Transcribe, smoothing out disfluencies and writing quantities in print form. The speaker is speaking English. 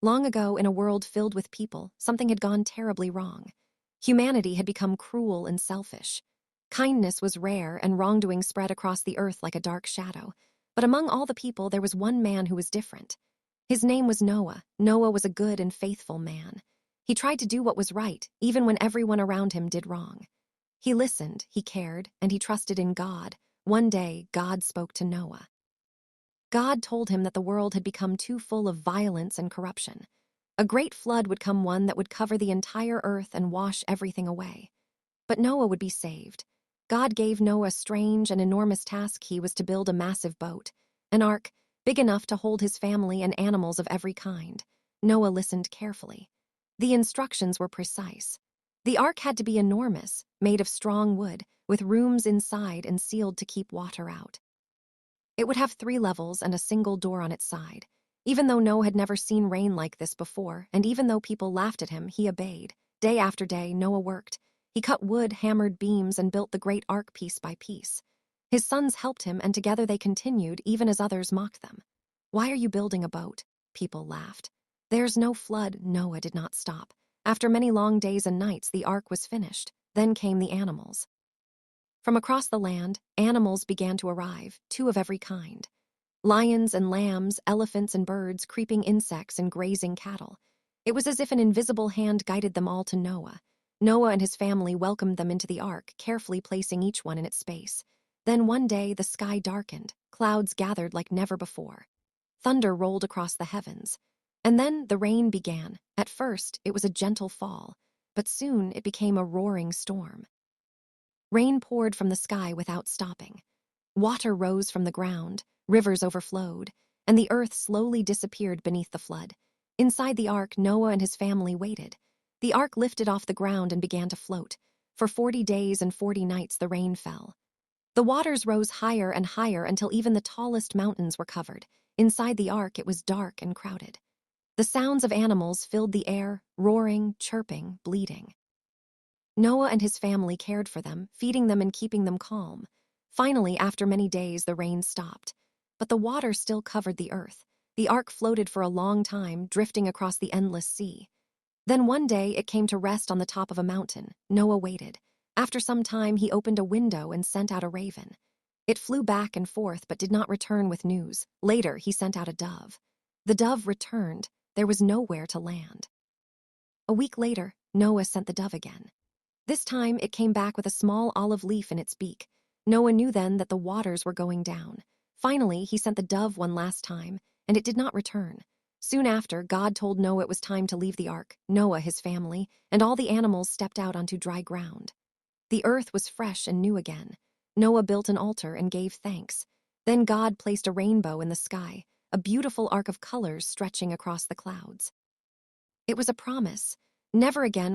Long ago, in a world filled with people, something had gone terribly wrong. Humanity had become cruel and selfish. Kindness was rare, and wrongdoing spread across the earth like a dark shadow. But among all the people, there was one man who was different. His name was Noah. Noah was a good and faithful man. He tried to do what was right, even when everyone around him did wrong. He listened, he cared, and he trusted in God. One day, God spoke to Noah. God told him that the world had become too full of violence and corruption. A great flood would come, one that would cover the entire earth and wash everything away. But Noah would be saved. God gave Noah a strange and enormous task. He was to build a massive boat, an ark, big enough to hold his family and animals of every kind. Noah listened carefully. The instructions were precise. The ark had to be enormous, made of strong wood, with rooms inside and sealed to keep water out. It would have 3 levels and a single door on its side. Even though Noah had never seen rain like this before, and even though people laughed at him, he obeyed. Day after day, Noah worked. He cut wood, hammered beams, and built the great ark piece by piece. His sons helped him, and together they continued, even as others mocked them. "Why are you building a boat?" People laughed. "There's no flood." Noah did not stop. After many long days and nights, the ark was finished. Then came the animals. From across the land, animals began to arrive, 2 of every kind. Lions and lambs, elephants and birds, creeping insects and grazing cattle. It was as if an invisible hand guided them all to Noah. Noah and his family welcomed them into the ark, carefully placing each one in its space. Then one day the sky darkened, clouds gathered like never before. Thunder rolled across the heavens. And then the rain began. At first, it was a gentle fall, but soon it became a roaring storm. Rain poured from the sky without stopping. Water rose from the ground, rivers overflowed, and the earth slowly disappeared beneath the flood. Inside the ark, Noah and his family waited. The ark lifted off the ground and began to float. For 40 days and 40 nights the rain fell. The waters rose higher and higher until even the tallest mountains were covered. Inside the ark, it was dark and crowded. The sounds of animals filled the air, roaring, chirping, bleating. Noah and his family cared for them, feeding them and keeping them calm. Finally, after many days, the rain stopped. But the water still covered the earth. The ark floated for a long time, drifting across the endless sea. Then one day, it came to rest on the top of a mountain. Noah waited. After some time, he opened a window and sent out a raven. It flew back and forth but did not return with news. Later, he sent out a dove. The dove returned. There was nowhere to land. A week later, Noah sent the dove again. This time, it came back with a small olive leaf in its beak. Noah knew then that the waters were going down. Finally, he sent the dove one last time, and it did not return. Soon after, God told Noah it was time to leave the ark. Noah, his family, and all the animals stepped out onto dry ground. The earth was fresh and new again. Noah built an altar and gave thanks. Then God placed a rainbow in the sky, a beautiful arc of colors stretching across the clouds. It was a promise. Never again